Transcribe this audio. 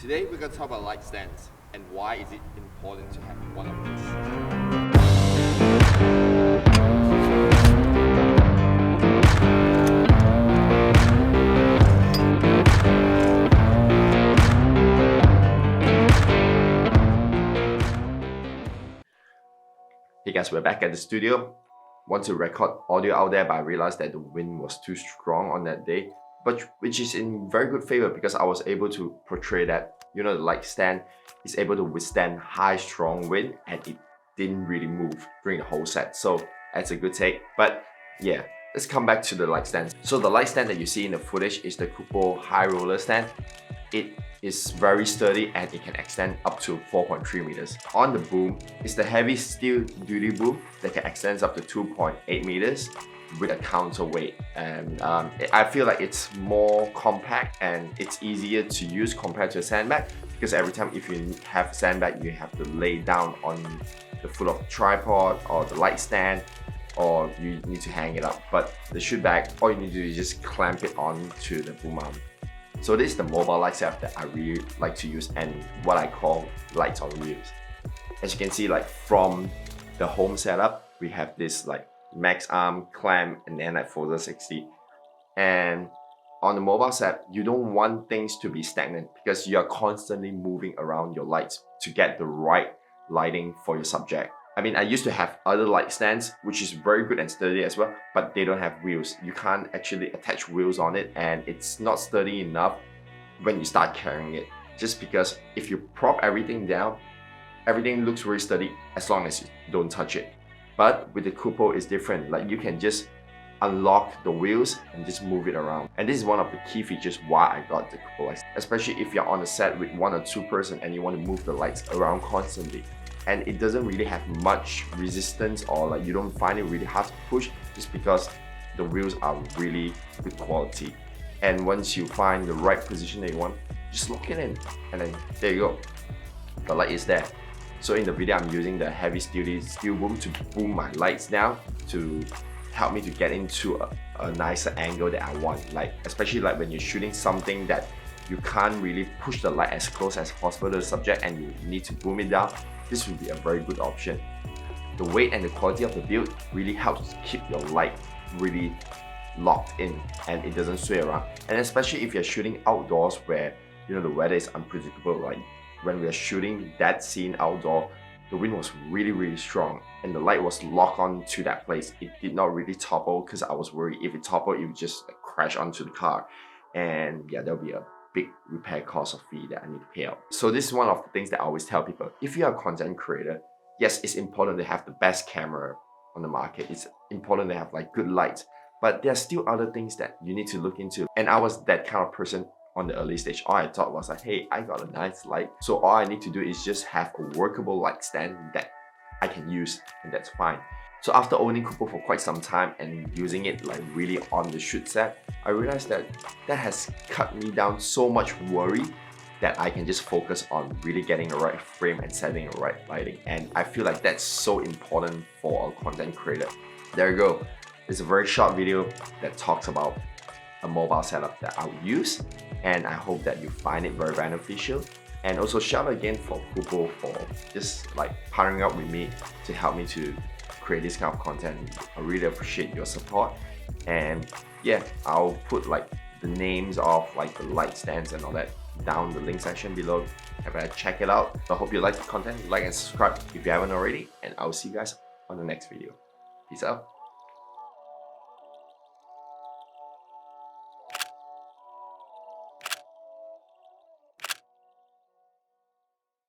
Today we're going to talk about light stands and why is it important to have one of these. Hey guys, we're back at the studio. Want to record audio out there, but I realized that the wind was too strong on that day, but which is in very good favor because I was able to portray that, you know, the light stand is able to withstand high strong wind and it didn't really move during the whole set. So that's a good take. But yeah, let's come back to the light stand. So the light stand that you see in the footage is the Kupo High Roller stand. It is very sturdy and it can extend up to 4.3 meters. On the boom is the heavy steel duty boom that can extend up to 2.8 meters with a counterweight. And I feel like it's more compact and it's easier to use compared to a sandbag, because every time if you have a sandbag, you have to lay down on the foot of the tripod or the light stand, or you need to hang it up. But the shoot bag, all you need to do is just clamp it onto the boom arm. So this is the mobile light setup that I really like to use and what I call lights on wheels. As you can see, like from the home setup, we have this like max arm, clamp, and then like Forza 60. And on the mobile set, you don't want things to be stagnant because you are constantly moving around your lights to get the right lighting for your subject. I mean, I used to have other light stands, which is very good and sturdy as well, but they don't have wheels. You can't actually attach wheels on it and it's not sturdy enough when you start carrying it. Just because if you prop everything down, everything looks very sturdy as long as you don't touch it. But with the Kupo, it's different. Like you can just unlock the wheels and just move it around. And this is one of the key features why I got the Kupo lights, especially if you're on a set with 1 or 2 person and you want to move the lights around constantly. And it doesn't really have much resistance, or like you don't find it really hard to push, just because the wheels are really good quality. And once you find the right position that you want, just lock it in and then there you go, the light is there. So in the video, I'm using the heavy steel boom to boom my lights down to help me to get into a nicer angle that I want. Like especially like when you're shooting something that you can't really push the light as close as possible to the subject and you need to boom it down, this would be a very good option. The weight and the quality of the build really helps to keep your light really locked in and it doesn't sway around. And especially if you're shooting outdoors where, you know, the weather is unpredictable, like when we are shooting that scene outdoor, the wind was really strong and the light was locked on to that place. It did not really topple because I was worried if it toppled, it would just like, crash onto the car. And yeah, there'll be a big repair cost of fee that I need to pay out. So this is one of the things that I always tell people. If you're a content creator, yes, it's important to have the best camera on the market. It's important to have like good lights, but there are still other things that you need to look into. And I was that kind of person on the early stage. All I thought was like, hey, I got a nice light, so all I need to do is just have a workable light stand that I can use, and that's fine. So after owning Kupo for quite some time and using it like really on the shoot set, I realized that that has cut me down so much worry that I can just focus on really getting the right frame and setting the right lighting. And I feel like that's so important for a content creator. There you go. It's a very short video that talks about a mobile setup that I would use, and I hope that you find it very beneficial. And also shout out again for Kupo for just like partnering up with me to help me to create this kind of content. I really appreciate your support. And yeah, I'll put like the names of like the light stands and all that down the link section below. Have a check it out. I hope you like the content. Like and subscribe if you haven't already, and I'll see you guys on the next video. Peace out.